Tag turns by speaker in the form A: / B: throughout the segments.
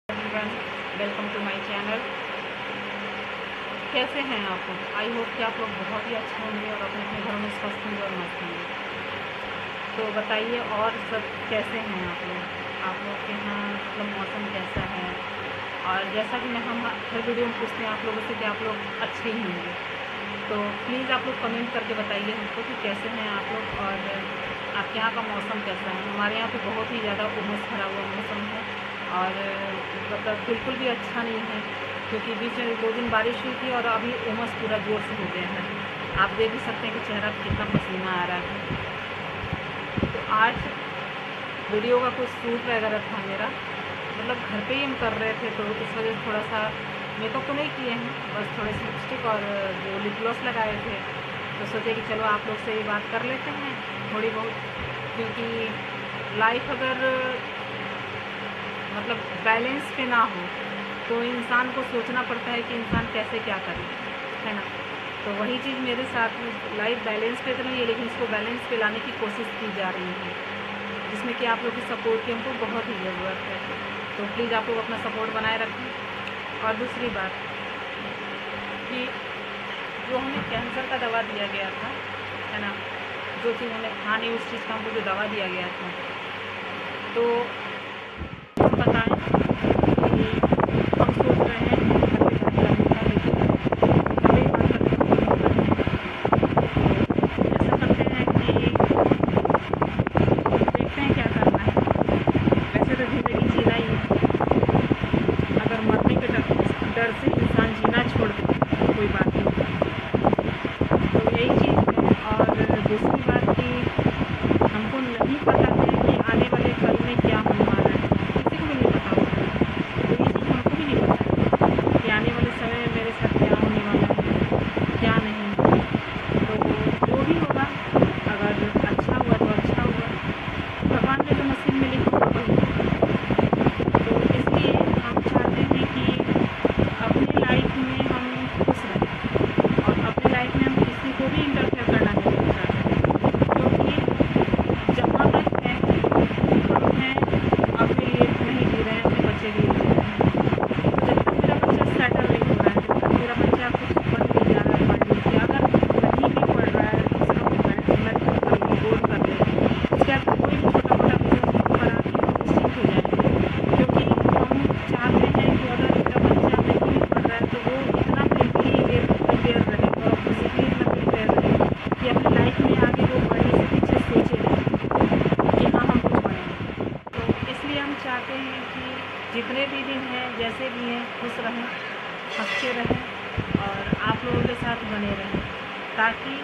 A: Everyone, welcome to my channel. कैसे हैं आप लोग? आई होप कि आप लोग बहुत ही अच्छे होंगे और अपने अपने घरों में स्वस्थ होंगे और मस्त होंगे। तो बताइए और सब कैसे हैं आप लोग? आप लोग के यहाँ मतलब मौसम कैसा है? और जैसा कि हम हर वीडियो में पूछते हैं आप लोगों से कि आप लोग अच्छे ही होंगे, तो प्लीज़ आप लोग कमेंट करके बताइए हमको कि कैसे हैं आप लोग और आपके यहाँ का मौसम कैसा है। हमारे यहाँ पे बहुत ही ज़्यादा उमस भरा हुआ मौसम है और मतलब बिल्कुल भी अच्छा नहीं है, क्योंकि बीच में 2 दिन बारिश हुई थी और अभी उमस पूरा ज़ोर से हो गया है। आप देख भी सकते हैं कि चेहरा पे कितना पसीना आ रहा है। तो आज वीडियो का कुछ शूट वगैरह था मेरा, मतलब घर पे ही हम कर रहे थे, तो इस वजह से थोड़ा सा मेकअप तो नहीं किए हैं, बस थोड़े से लिपस्टिक और वो लिप ग्लॉस लगाए थे। तो सोचे कि चलो आप लोग से ही बात कर लेते हैं थोड़ी बहुत, क्योंकि लाइफ अगर मतलब बैलेंस पे ना हो तो इंसान को सोचना पड़ता है कि इंसान कैसे क्या करे, है ना। तो वही चीज़ मेरे साथ लाइफ बैलेंस पे तो नहीं है, लेकिन इसको बैलेंस पे लाने की कोशिश की जा रही है, जिसमें कि आप लोग की सपोर्ट की हमको बहुत ही ज़रूरत है। तो प्लीज़ आप लोग अपना सपोर्ट बनाए रखें। और दूसरी बात कि जो हमें कैंसर का दवा दिया गया था, है ना, जो चीज़ हमें खानी उस चीज़ का हमको जो दवा दिया गया था, तो हम बताएं कि हम सोच रहे हैं घर पे जाने का, लेकिन घर पे ही बात करने का मन कर रहे हैं। तो ऐसा करते हैं कि देखते हैं क्या करना है। वैसे तो ज़िंदगी जीना ही है, अगर मरने के डर से इंसान जीना छोड़ दे तो कोई बात नहीं। तो यही चीज़ है। और दूसरी बात कि हमको नहीं पता है कि आने वाले कल में क्या होने वाला है, किसी को भी नहीं पता होता है। तो ये चीज़ हमको भी नहीं पता है कि आने वाले समय में मेरे साथ क्या होने वाला है, क्या नहीं। तो जो भी होगा, अगर अच्छा हुआ तो अच्छा हुआ, भगवान ने जो नसीब में लिखा होगा वही होगा। तो इसलिए हम चाहते हैं कि अपनी लाइफ में हम खुश रहें और अपनी लाइफ में हम किसी को भी इंटरफेयर करना नहीं देना चाहते हैं, क्योंकि जहाँ तक है हम हैं अपने लिए नहीं जी रहे हैं, अपने बच्चे के लिए जी रहे हैं। तो जब तक मेरा बच्चा सेटल नहीं हो रहा है, जब तक मेरा बच्चा कुछ बन नहीं जा रहा है पढ़ लिख के, अगर नहीं भी पढ़ रहा है कम से कम मैट्रिक कर ले, बोर्ड कर ले, उसके बाद कोई भी छोटा मोटा बिजनेस करा के हम निश्चिंत हो जाएंगे। क्योंकि हम चाहते हैं कि अगर मेरा बच्चा नहीं भी पढ़ रहा है तो वो इतना मेंटली प्रिपेयर रहे और फिजिकली इतना प्रिपेयर रहे कि अपनी लाइफ में आगे वो बढ़ने से पीछे सोचे नहीं कि हाँ हम कुछ बनेंगे। तो इसलिए हम चाहते हैं कि जितने भी दिन हैं, जैसे भी हैं, खुश रहें, हंसते रहें और आप लोगों के साथ बने रहें, ताकि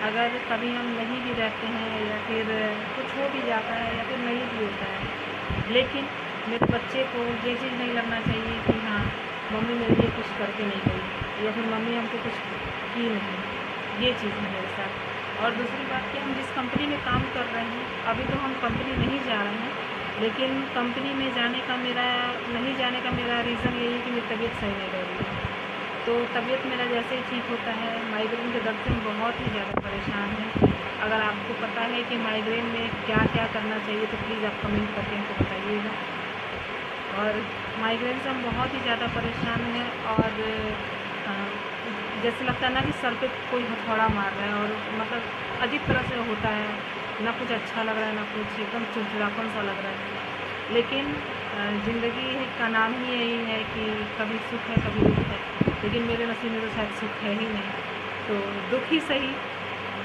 A: अगर कभी हम नहीं भी रहते हैं या फिर कुछ हो भी जाता है या फिर नहीं भी होता है, लेकिन मेरे बच्चे को ये चीज़ नहीं लगना चाहिए कि हाँ मम्मी मेरे लिए कुछ करके नहीं गई या फिर मम्मी हमको कुछ की नहीं। ये चीज़ है मेरे साथ। और दूसरी बात कि हम जिस कंपनी में काम कर रहे हैं, अभी तो हम कंपनी नहीं जा रहे हैं, लेकिन कंपनी में जाने का मेरा नहीं जाने का मेरा रीज़न यही है कि मेरी तबीयत सही नहीं रह रही है। तो तबीयत मेरा जैसे ही ठीक होता है, माइग्रेन के दर्द से हम बहुत ही ज़्यादा परेशान हैं। अगर आपको पता है कि माइग्रेन में क्या क्या करना चाहिए तो प्लीज़ आप कमेंट करके हमको बताइएगा। और माइग्रेन से हम बहुत ही ज़्यादा परेशान हैं और जैसे लगता है ना कि सर पे कोई हथौड़ा मार रहा है, और मतलब अजीब तरह से होता है, ना कुछ अच्छा लग रहा है ना कुछ, एकदम चिड़चिड़ापन सा लग रहा है। लेकिन ज़िंदगी का नाम ही यही है कि कभी सुख है कभी दुख है, लेकिन मेरे नसीब में तो शायद सुख है ही नहीं। तो दुख ही सही,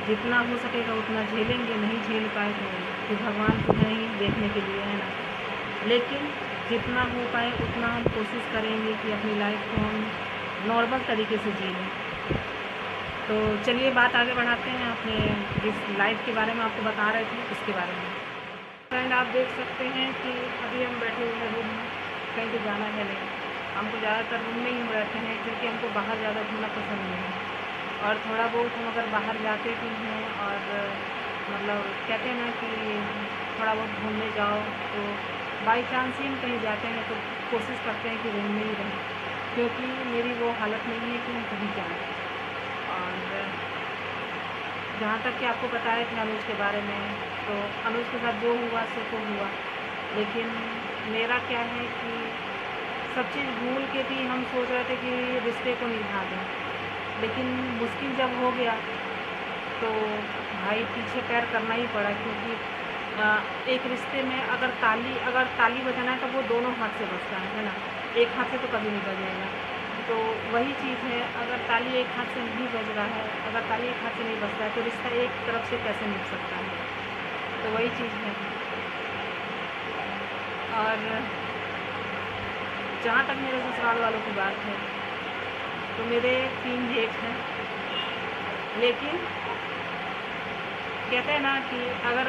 A: जितना हो सकेगा उतना झेलेंगे, नहीं झेल पाए तो फिर भगवान तो है ही देखने के लिए, है ना। लेकिन जितना हो पाए उतना हम कोशिश करेंगे कि अपनी लाइफ को हम नॉर्मल तरीके से जी लें। तो चलिए बात आगे बढ़ाते हैं, अपने जिस लाइफ के बारे में आपको बता रहे थे उसके बारे में। फ्रेंड आप देख सकते हैं कि अभी हम बैठे हुए हैं रूम में, कहीं तो जाना है नहीं। हमको ज़्यादातर रूम में ही रहते हैं, क्योंकि हमको बाहर ज़्यादा घूमना पसंद नहीं है। और थोड़ा बहुत हम अगर बाहर जाते भी हैं और मतलब कहते हैं ना कि थोड़ा बहुत घूमने जाओ, तो बाई चांस ही हम कहीं जाते हैं तो कोशिश करते हैं कि रूम में ही रहें, क्योंकि मेरी वो हालत नहीं है कि हम कहीं जाएँ। और जहाँ तक कि आपको बताए थे अनुज के बारे में, तो अनुज के साथ जो हुआ सो तो हुआ, लेकिन मेरा क्या है कि सब चीज़ भूल के भी हम सोच रहे थे कि रिश्ते को निभा दें, लेकिन मुश्किल जब हो गया तो भाई पीछे पैर करना ही पड़ा, क्योंकि एक रिश्ते में अगर ताली बजाना है तो वो दोनों हाथ से बजता है ना, एक हाथ से तो कभी नहीं बजेगा। तो वही चीज़ है, अगर ताली एक हाथ से नहीं बज रहा है, अगर ताली एक हाथ से नहीं बजता है तो रिश्ता एक तरफ से कैसे निभ सकता है। तो वही चीज़ है। और जहाँ तक मेरे ससुराल वालों की बात है तो मेरे 3 जेठ हैं, लेकिन कहते हैं ना कि अगर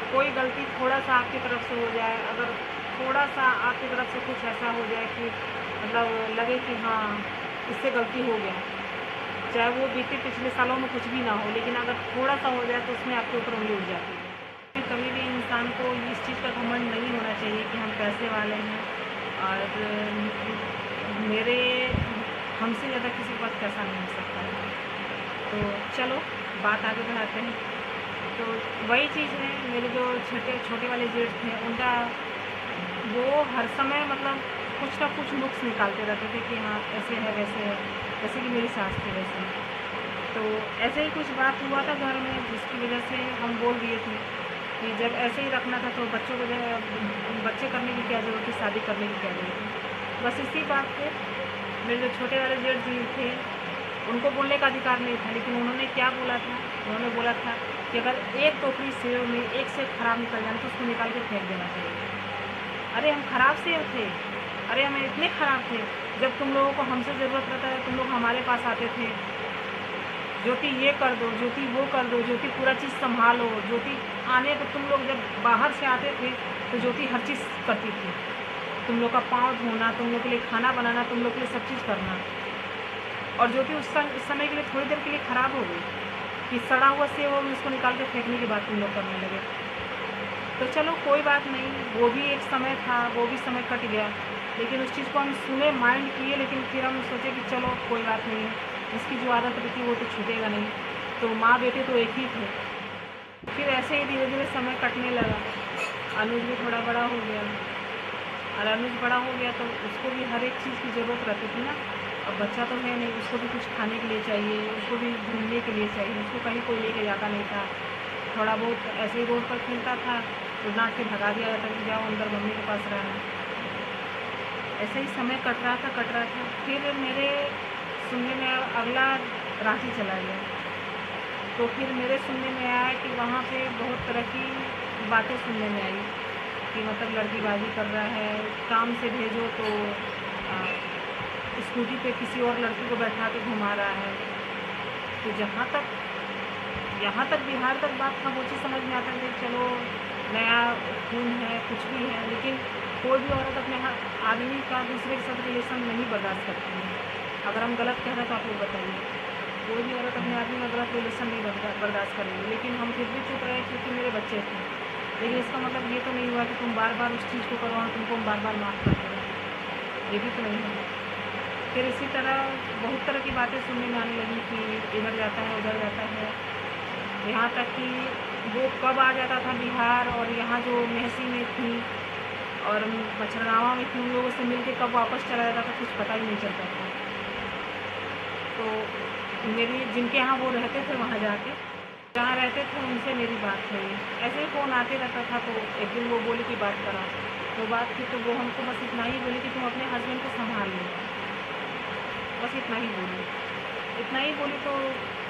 A: कोई गलती थोड़ा सा आपकी तरफ से हो जाए, अगर थोड़ा सा आपकी तरफ से कुछ ऐसा हो जाए कि मतलब लगे कि हाँ इससे गलती हो गया, चाहे वो बीते पिछले सालों में कुछ भी ना हो, लेकिन अगर थोड़ा सा हो जाए तो उसमें आपके ऊपर उंगली उठ जाती है। कभी भी इंसान को इस चीज़ का घमंड नहीं होना चाहिए कि हम पैसे वाले हैं और मेरे हमसे ज़्यादा किसी के पास पैसा नहीं हो सकता है। तो चलो बात आगे बढ़ाते हैं। तो वही चीज़ है, मेरे जो छोटे वाले जेठ थे उनका वो हर समय मतलब कुछ ना कुछ नुक्स निकालते रहते थे कि हाँ ऐसे है वैसे है, जैसे कि मेरी सास थी वैसे। तो ऐसे ही कुछ बात हुआ था घर में, जिसकी वजह से हम बोल दिए थे कि जब ऐसे ही रखना था तो बच्चे करने की क्या ज़रूरत थी, शादी करने की क्या ज़रूरत थी। बस इसी बात पे मेरे जो छोटे वाले जेठ जी थे उनको बोलने का अधिकार नहीं था, लेकिन उन्होंने क्या बोला था, उन्होंने बोला था कि अगर एक टोकरी सेब में एक सेब खराब निकल जाए तो उसको निकाल के फेंक देना चाहिए। अरे हम खराब सेब थे, अरे हम इतने ख़राब थे, जब तुम लोगों को हमसे ज़रूरत रहता है तुम लोग हमारे पास आते थे, ज्योति ये कर दो, ज्योति वो कर दो, ज्योति पूरा चीज़ संभालो, ज्योति आने पर तुम लोग जब बाहर से आते थे तो ज्योति हर चीज़ करती थी, तुम लोग का पाँव धोना, तुम लोग के लिए खाना बनाना, तुम लोग के लिए सब चीज़ करना। और ज्योति उस समय के लिए थोड़ी देर के लिए ख़राब हो गई कि सड़ा हुआ सेब हो उसको निकाल के फेंकने की बात तुम लोग करने लगे। तो चलो कोई बात नहीं, वो भी एक समय था, वो भी समय कट गया, लेकिन उस चीज़ को हम सुने, माइंड किए, लेकिन फिर हम सोचे कि चलो कोई बात नहीं है, जिसकी जो आदत रहती वो तो छूटेगा नहीं। तो माँ बेटे तो एक ही थे। फिर ऐसे ही धीरे धीरे समय कटने लगा, अनुज भी थोड़ा बड़ा हो गया, और अनुज बड़ा हो गया तो उसको भी हर एक चीज़ की ज़रूरत रहती थी ना। अब बच्चा तो है नहीं, उसको भी कुछ खाने के लिए चाहिए, उसको भी घूमने के लिए चाहिए, उसको कहीं कोई लेके जाता नहीं था। थोड़ा बहुत ऐसे ही रोड पर खेलता था तो डांट के भगा दिया जाता कि जाओ अंदर मम्मी के पास रहना। ऐसे ही समय कट रहा था। फिर मेरे सुनने में अगला रांची चला गया, तो फिर मेरे सुनने में आया कि वहाँ पे बहुत तरह की बातें सुनने में आई कि मतलब लड़कीबाजी कर रहा है, काम से भेजो तो स्कूटी पे किसी और लड़की को बैठा के घुमा रहा है। तो यहाँ तक बिहार तक बात था, वो चीज़ समझ में आता है कि चलो नया खून है, कुछ भी है, लेकिन कोई भी औरत अपने आदमी का दूसरे के साथ रिलेशन नहीं बर्दाश्त करती है। अगर हम गलत कह रहे हैं तो आप लोग बताइए, कोई भी औरत अपने आदमी का गलत रिलेशन नहीं बर्दाश्त करेगी। लेकिन हम फिर भी चुप रहे क्योंकि मेरे बच्चे थे। लेकिन इसका मतलब ये तो नहीं हुआ कि तुम बार बार उस चीज़ को करो और तुमको हम बार बार माफ़ करते रहो, ये भी तो नहीं है। फिर इसी तरह बहुत तरह की बातें सुनने में आने लगी कि इधर जाता है उधर जाता है, यहाँ तक कि वो कब आ जाता था बिहार और यहाँ जो मेहसी में थी और मच्छरगावा में थी उन लोगों से मिल के कब वापस चला जाता था कुछ पता ही नहीं चलता था। तो मेरी जिनके यहाँ वो रहते थे वहाँ जाके जहाँ रहते थे उनसे मेरी बात हुई, ऐसे ही फ़ोन आते रहता था। तो एक दिन वो बोली कि बात करा, तो बात की तो वो हमको बस इतना ही बोली कि तुम अपने हस्बैंड को संभाल लो, बस इतना ही बोली। तो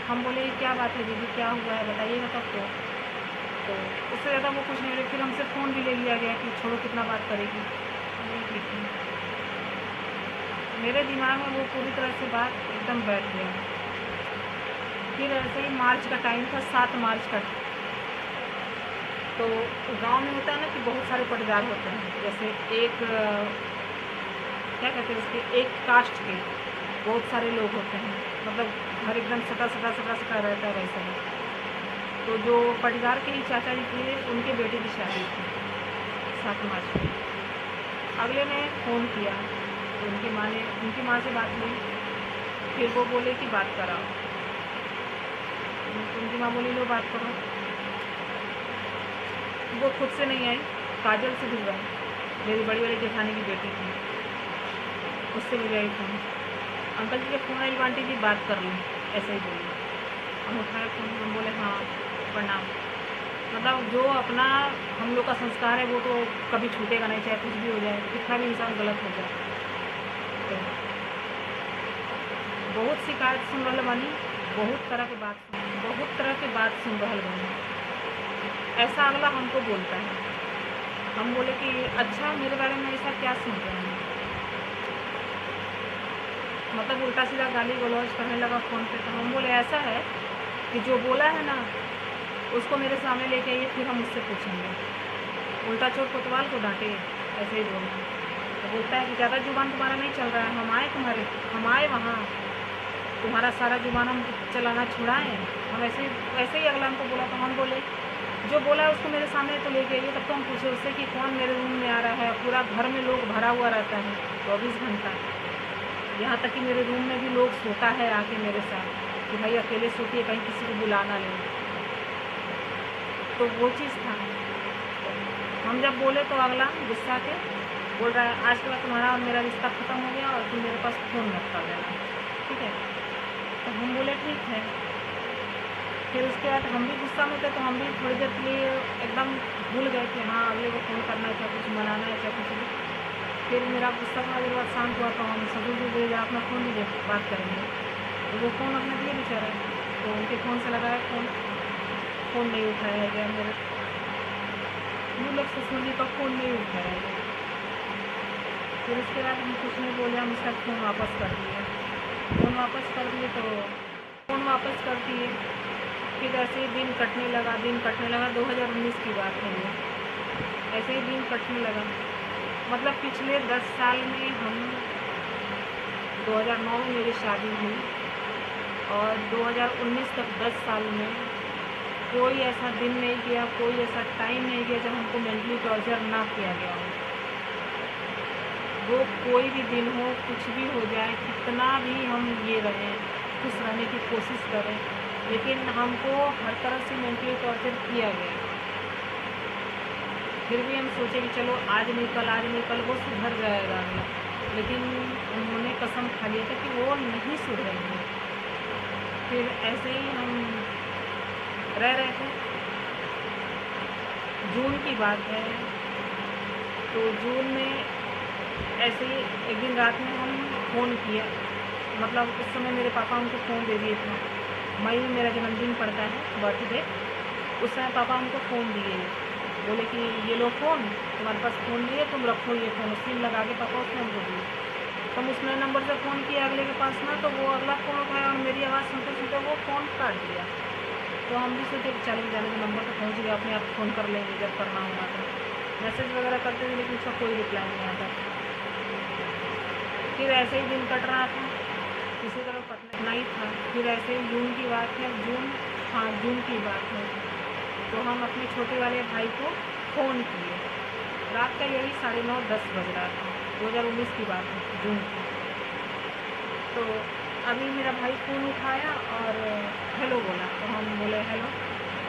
A: हम बोले क्या बात है दीदी, क्या हुआ है बताइएगा तब तो उससे ज़्यादा वो कुछ नहीं बोले। फिर हमसे फ़ोन भी ले लिया गया कि छोड़ो कितना बात करेगी, ठीक है। मेरे दिमाग में वो पूरी तरह से बात एकदम बैठ गया। फिर ऐसे ही मार्च का टाइम था, 7 मार्च का। तो गांव में होता है ना कि बहुत सारे पटदार होते हैं, जैसे एक क्या कहते हैं उसके, एक कास्ट के बहुत सारे लोग होते हैं, मतलब घर एकदम सटा रहता है वैसा ही। तो जो पटदार के ही चाचा जी थे उनके बेटे की शादी थी 7 मार्च को। अगले ने फ़ोन किया तो उनकी माँ से बात हुई। फिर वो बोले कि बात कराओ, उनकी माँ बोली लो बात करो। वो खुद से नहीं आई, काजल से भिजवाई, मेरी बड़ी वाली जेठानी की बेटी थी। उससे भी गई फ़ोन, अंकल जी के फ़ोन आई, आंटी जी बात कर लें, ऐसे ही बोली। हम उठाए फ़ोन, हम बोले हाँ प्रणाम। मतलब जो अपना हम लोग का संस्कार है वो तो कभी छूटेगा नहीं, चाहे कुछ भी हो जाए, कितना भी इंसान गलत हो जाए। तो बहुत शिकायत सुन रहा बानी, बहुत तरह की बात सुन रहा बानी। ऐसा अगला हमको बोलता है, हम बोले कि अच्छा मेरे बारे में ऐसा क्या सुन रहे हैं, मतलब उल्टा सीधा गाली गलौज करने लगा फ़ोन पे। तो हम बोले ऐसा है कि जो बोला है ना उसको मेरे सामने लेके आइए, फिर हम उससे पूछेंगे। उल्टा चोर कोतवाल को डांटे, ऐसे ही बोलना। तो बोलता है कि ज़्यादा जुबान तुम्हारा नहीं चल रहा है, हम आए वहाँ, तुम्हारा सारा जुबान हम चलाना छुड़ाएँ। हम वैसे ही अगला हमको बोला, तो हम बोले जो बोला है उसको मेरे सामने तो लेके आइए। तब तो हम पूछे उससे कि कौन मेरे रूम में आ रहा है, पूरा घर में लोग भरा हुआ रहता है 24 घंटा, यहाँ तक कि मेरे रूम में भी लोग सोता है आके मेरे साथ, कि भाई अकेले सोती है, कहीं किसी को बुला ना ले। तो वो चीज़ था। हम जब बोले तो अगला गुस्सा के बोल रहा है आज के बाद तुम्हारा और मेरा रिश्ता ख़त्म हो गया और तुम मेरे पास फ़ोन मत कर देना, ठीक है। तो हम बोले ठीक है। फिर उसके बाद हम भी गुस्सा में थे, तो हम भी थोड़ी देर के लिए एकदम भूल गए कि हाँ अगले को फ़ोन करना है, चाहे कुछ मनाना है, चाहे कुछ भी। फिर मेरा गुस्सा थोड़ा देर बाद शांत हुआ, तो हम ससुर जी बोले जरा अपना फ़ोन दीजिए, बात करेंगे। तो वो फ़ोन अपने दिए बेचारा, तो उनके फ़ोन से लगाया फ़ोन नहीं उठाया गया मेरे, मतलब ससुर जी का फ़ोन नहीं उठाया गया। फिर उसके बाद हम कुछ नहीं बोले, हम उसका फ़ोन वापस कर दिए। फ़ोन वापस कर दिए। फिर ऐसे ही दिन कटने लगा 2019 की बात है ये। ऐसे ही दिन कटने लगा, मतलब पिछले 10 साल में हम 2009 में मेरी शादी हुई और 2019 तक 10 साल में कोई ऐसा दिन नहीं गया, कोई ऐसा टाइम नहीं गया जब हमको मेंटली टॉर्चर ना किया गया हो। वो कोई भी दिन हो, कुछ भी हो जाए, कितना भी हम ये रहें, खुश रहने की कोशिश करें, लेकिन हमको हर तरफ से मेंटली टॉर्चर किया गया। फिर भी हम सोचे कि चलो आज नहीं कल वो सुधर जाएगा अगला, लेकिन उन्होंने कसम खा लिया था कि वो नहीं सुधरेंगे। फिर ऐसे ही हम रह रहे थे। जून की बात है, तो जून में ऐसे ही एक दिन रात में हम फ़ोन किया, मतलब उस समय मेरे पापा हमको फ़ोन दे दिए थे। मई में मेरा जन्मदिन पड़ता है, बर्थडे, उस समय पापा हमको फ़ोन दिए, बोले कि ये लो फ़ोन, तुम्हारे पास फ़ोन नहीं है, तुम रखो ये फ़ोन। सिम लगा के पापा उस फ़ोन को दिए। तो हम उसमें नंबर से फ़ोन किया अगले के पास ना, तो वो अगला फ़ोन उठाया और मेरी आवाज़ सुनते सुनते वो फ़ोन काट दिया। तो हम भी सोचे कि चलो जाने के नंबर तो पहुँच गया, अपने आप फ़ोन कर लेंगे जब करना होगा तो। मैसेज वगैरह करते थे लेकिन उसका कोई रिप्लाई नहीं आता। फिर ऐसे ही दिन कट रहा था, किसी तरह कटना ही था। फिर ऐसे ही जून की बात है, जून की बात है, तो हम अपने छोटे वाले भाई को फ़ोन किए। रात का यही 9:30-10 बज रहा था, 2019 की बात है, जून की। तो अभी मेरा भाई फ़ोन उठाया और हेलो बोला, तो हम बोले हेलो,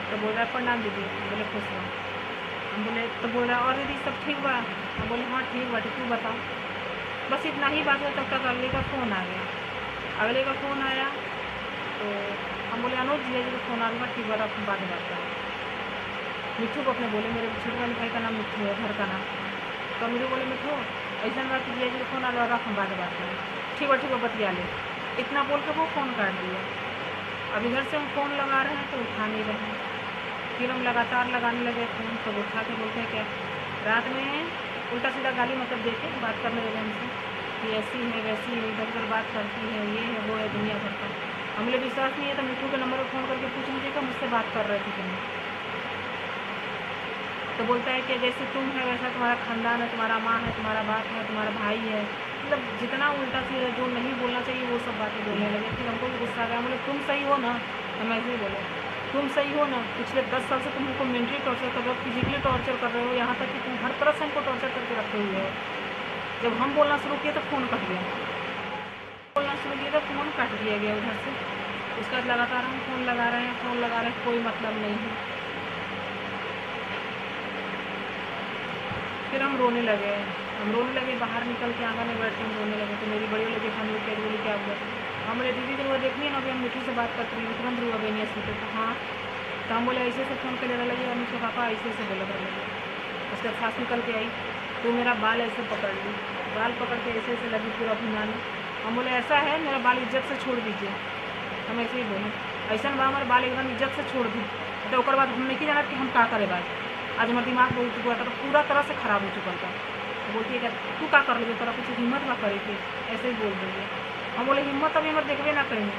A: तो बोल रहा है प्रणाम दीदी। हम बोले खुश रहो। हम बोले, तो बोल रहा और दीदी सब ठीक बा? हम बोले हाँ ठीक बाटे, तू बता। बस इतना ही बात हुआ, तब तक अगले का फ़ोन आ गया। तो हम बोले अनुज जी का फ़ोन आ गया, ठीक बा, अब बाद में बात करें। मिट्ठू को अपने बोले, मेरे छोटे वाले भाई का नाम मिट्ठू है, घर का नाम। तो मुझे बोले मिट्ठू ऐसा बात कि जी का फ़ोन आ गया, रख हम बाद में बात करें। ठीक है बतिया ले। इतना बोल के वो फ़ोन काट दिया। अब इधर से हम फ़ोन लगा रहे हैं तो उठा नहीं रहे हैं। फिर हम लगातार लगाने लगे फ़ोन, तो उठा के बोलते हैं क्या, रात में उल्टा सीधा गाली मतलब दे के बात करने लगे हमसे कि ऐसी है वैसी है, इधर उधर बात करती है, ये है वो है, दुनिया भर का। हमें विश्वास नहीं है तो मिट्टू के नंबर पर फ़ोन करके पूछ लीजिए कि मुझसे बात कर रहे थे कि नहीं। तो बोलता है कि जैसे तुम है वैसा तुम्हारा ख़ानदान है, तुम्हारा माँ है, तुम्हारा बाप है, तुम्हारा भाई है, मतलब जितना उल्टा सीधा जो नहीं बोलना चाहिए वो सब बातें बोलने लगे। फिर हमको भी गुस्सा आ गया। बोले तुम सही हो ना? हम ऐसे ही बोले तुम सही हो ना? पिछले 10 साल से तुम हमको मेंटली टॉर्चर कर रहे हो, फिजिकली टॉर्चर कर रहे हो, यहाँ तक कि तुम हर तरह से हमको टॉर्चर करके रखे हुए हो। जब हम बोलना शुरू किए तो फ़ोन कट गया, फ़ोन काट दिया गया उधर से। उसके बाद लगातार हम फ़ोन लगा रहे हैं, कोई मतलब नहीं है। फिर हम रोने लगे, बाहर निकल के आंगन में बैठ के हम रोने लगे। तो मेरी बड़ी वाली जेठानी लोग कह बोली क्या हुआ। हम बोले दीदी दिन वो देखनी है ना, अभी हम मिठू से बात करते रही तुरंत रुआ बहनी ऐसे तो हाँ। तो हम बोले ऐसे से फ़ोन कर ले लगी और उसके पापा ऐसे से बोला कर लगे। उसके बाद सास निकल के आई तो मेरा बाल ऐसे पकड़ ली, बाल पकड़ के ऐसे ऐसे लगी पूरा भुनाने। हम बोले ऐसा है मेरा बाल इज्जत से छोड़ दीजिए, हम ऐसे ही बोले ऐसा बा हमारे बाल एकदम इज्जत से छोड़ दी। तो उसके बाद हम नहीं जाना कि हम क्या करें बात। आज हमारा दिमाग बहुत हुआ था, तो पूरा तरह से ख़राब हो चुका था। तो बोलती है क्या तू क्या कर लो तेरा कुछ हिम्मत ना करे थी, ऐसे ही बोल रही है। हम बोले हिम्मत अभी हमें देखबे ना करेंगे,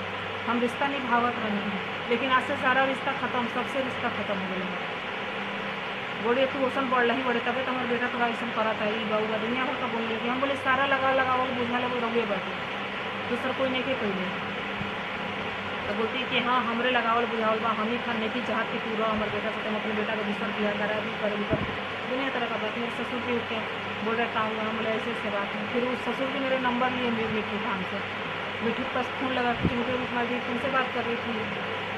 A: हम रिश्ता निभावत रहे हैं, लेकिन आज से सारा रिश्ता खत्म, सबसे रिश्ता खत्म हो गया। बोले तू ओसन बढ़ रही बड़े तबे तो हमारे बेटा थोड़ा ऐसा करा था ये बाबू दुनिया भर का बोल रही। हम बोले सारा लगाओ बुझा ले रहुए बाटे दूसर कोई नहीं के पहले। तो बोलती कि हाँ हमरे लगावल बुझावल बा, हम ही खाने की चाहत के पूरा हमारे बेटा से हम अपने बेटा का दूसर बिहार करा भी कर दुनिया तरह का बात। मेरे ससुर भी उठ के बोल रहे काम हुआ, हम बोले ऐसे बात है। फिर उस ससुर के मेरे नंबर लिए मिठू खान से, मिठू के पास फ़ोन लगा कि मुझे उठा दी तुमसे बात कर रही थी।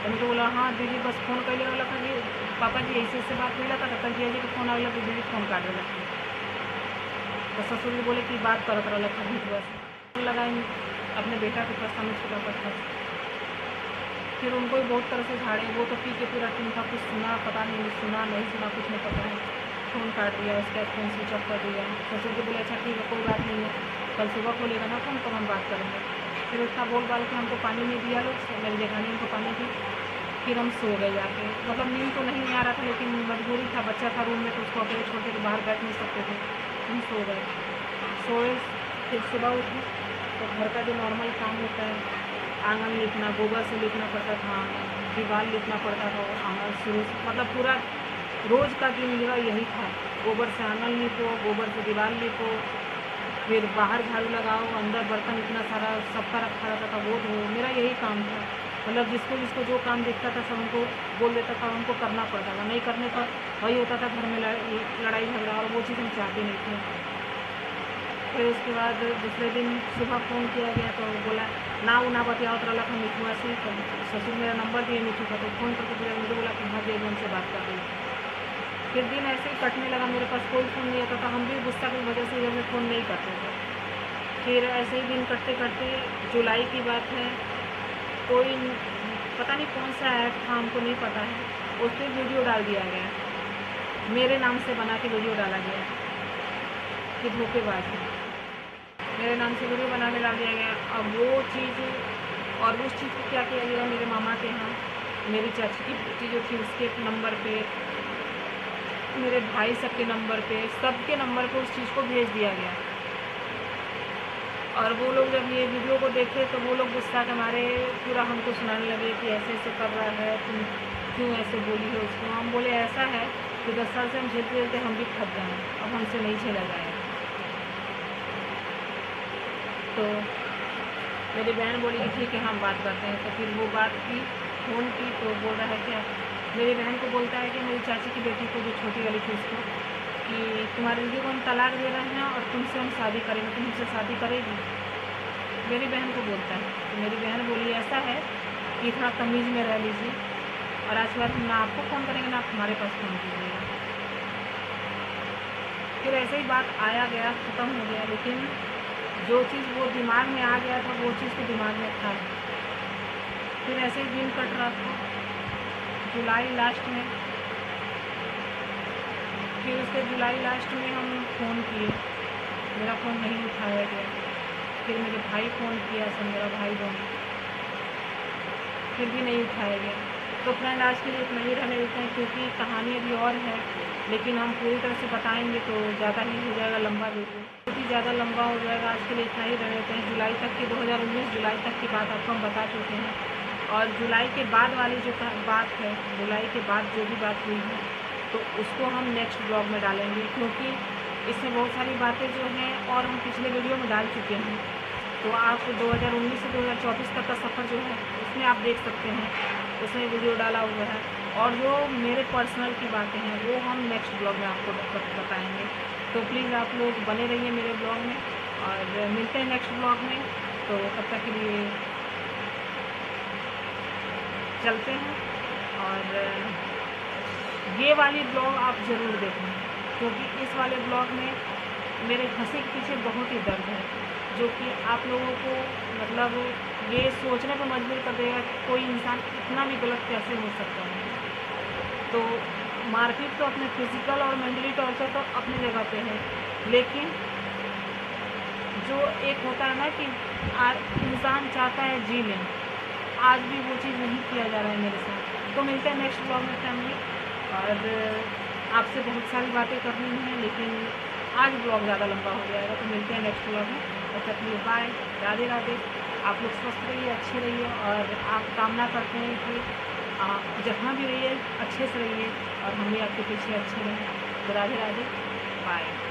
A: तो मुझे बोला हाँ दीदी बस फ़ोन कर वाला था जी पापा जी ऐसे बात मिला था तब तक जी फ़ोन आएगा तो दीदी फ़ोन काट देगा। तो ससुर भी बोले कि बात करत रहा था मिठुआ से, फ़ोन लगाए अपने बेटा के पास समझ के पास। फिर उनको भी बहुत तरह से झाड़े, वो तो पी के पूरा उनका कुछ सुना पता नहीं सुना नहीं सुना कुछ नहीं पता है, फ़ोन काट दिया, उसके बाद फ़ोन स्विच ऑफ कर दिया। ससुर को बोले अच्छा ठीक है कोई बात नहीं है, कल सुबह खोलेगा ना फ़ोन तो हम बात करेंगे। फिर उसका बोल बाल के हमको पानी नहीं दिया लोग, मेरी जेठानी उनको पानी दी। फिर हम सो गए जाके, मतलब नींद तो नहीं आ रहा था लेकिन मजबूरी था, बच्चा था रूम में तो उसको अकेले छोड़ के बाहर बैठ नहीं सकते थे, हम सो गए। सोए फिर सुबह उठे तो घर का जो नॉर्मल काम होता है आंगन लिपना, गोबर से लिपना पड़ता था, दीवार लिपना पड़ता था आंगन शुरू मतलब पूरा रोज़ का दिन मेरा यही था, गोबर से आंगन लिपो, गोबर से दीवार लिपो, फिर बाहर झाड़ू लगाओ, अंदर बर्तन इतना सारा सबका रखा रहता था वो धो, मेरा यही काम था। मतलब जिसको जो काम दिखता था सब उनको बोल देता था, उनको करना पड़ता था, नहीं करने पर वही होता था घर में लड़ाई झगड़ा, और वो चीज़ हम चाहते नहीं थे। फिर उसके बाद दूसरे दिन सुबह फ़ोन किया गया तो बोला ना बतियाओ तो रहा था मिठुआ से, तो ससुर मेरा नंबर दिए मिठू का, तो फ़ोन करके बोला मुझे बोला कि हाँ जय से बात कर रही। फिर दिन ऐसे ही कटने लगा, मेरे पास कोई फ़ोन नहीं आता था, हम भी गुस्सा की वजह से घर में फ़ोन नहीं करते थे। फिर ऐसे ही दिन कटते कटते जुलाई की बात है, कोई पता नहीं कौन सा ऐप था हमको नहीं पता है, उस पर वीडियो डाल दिया गया, मेरे नाम से बना के वीडियो डाला गया कि धोखेबाज है, मेरे नाम से वीडियो बना के डाल दिया गया। अब वो चीज़ और उस चीज़ को क्या किया गया, मेरे मामा के यहाँ मेरी चाची की बेटी जो थी उसके नंबर पे, मेरे भाई सबके नंबर पे, सबके नंबर पे उस चीज़ को भेज दिया गया। और वो लोग जब ये वीडियो को देखे तो वो लोग गुस्सा के मारे पूरा हमको सुनाने लगे कि ऐसे ऐसे कर रहा है, तुम क्यों ऐसे बोली है उसको। हम बोले ऐसा है कि 10 साल से हम झेलते झेलते हम भी थक गए हैं, अब हमसे नहीं झेला जाएगा। तो मेरी बहन बोली कि ठीक है हम बात करते हैं, तो फिर वो बात की, फ़ोन की, तो बोल रहा है क्या, मेरी बहन को बोलता है कि मेरी चाची की बेटी को जो छोटी वाली थी उसको कि तुम्हारे दीदी को हम तलाक दे रहे हैं और तुमसे हम शादी करेंगे, तुम हमसे शादी करेगी, मेरी बहन को बोलता है। तो मेरी बहन बोली ऐसा है कि थोड़ा तमीज़ में रह लीजिए और आज के बाद हम ना आपको फ़ोन करेंगे ना आप हमारे पास फ़ोन कीजिएगा। फिर ऐसे ही बात आया गया, ख़त्म हो गया, लेकिन जो चीज़ वो दिमाग में आ गया था वो चीज़ तो दिमाग में था। फिर ऐसे ही दिन कट रहा था, जुलाई लास्ट में, फिर उसके जुलाई लास्ट में हम फ़ोन किए, मेरा फ़ोन नहीं उठाया गया। फिर मेरे भाई फ़ोन किया, सब मेरा भाई बहन, फिर भी नहीं उठाया गया। तो फ्रेंड आज के लिए इतना ही रहने देते हैं, क्योंकि कहानी अभी और है, लेकिन हम पूरी तरह से बताएंगे तो ज़्यादा ही हो जाएगा लंबा वीडियो, बहुत ही ज़्यादा लंबा हो जाएगा। आज के लिए इतना ही रहने देते हैं। जुलाई तक की 2019 जुलाई तक की बात आपको हम बता चुके हैं, और जुलाई के बाद वाली जो बात है, जुलाई के बाद जो भी बात हुई है तो उसको हम नेक्स्ट ब्लॉग में डालेंगे, क्योंकि इसमें बहुत सारी बातें जो हैं और हम पिछले वीडियो में डाल चुके हैं। तो आप 2019 से 2024 तक का सफ़र जो है उसमें आप देख सकते हैं, उसमें वीडियो डाला हुआ है। और जो मेरे पर्सनल की बातें हैं वो हम नेक्स्ट ब्लॉग में आपको बताएंगे। तो प्लीज़ आप लोग बने रहिए मेरे ब्लॉग में, और मिलते हैं नेक्स्ट ब्लॉग में। तो तब तक के लिए चलते हैं, और ये वाली ब्लॉग आप ज़रूर देखें, क्योंकि इस वाले ब्लॉग में मेरे हंसी के पीछे बहुत ही दर्द है। जो कि आप लोगों को मतलब ये सोचने पर मजबूर कर देगा कि कोई इंसान इतना भी गलत कैसे हो सकता है। तो मारपीट तो अपने फिजिकल और मेंटली टॉर्चर तो अपनी जगह पे है, लेकिन जो एक होता है ना कि इंसान चाहता है जी लें, आज भी वो चीज़ नहीं किया जा रहा है मेरे साथ। तो मिलते हैं नेक्स्ट ब्लॉग में फैमिली, और आपसे बहुत सारी बातें करनी है, लेकिन आज ब्लॉग ज़्यादा लंबा हो जाएगा। तो मिलते हैं नेक्स्ट ब्लॉग में, तब तक के लिए बाय, राधे राधे। आप लोग स्वस्थ रहिए, अच्छे रहिए, और आप कामना करते हैं कि आप जहाँ भी रहिए अच्छे से रहिए, और हम भी आपके पीछे अच्छे रहें। तो राधे राधे, बाय।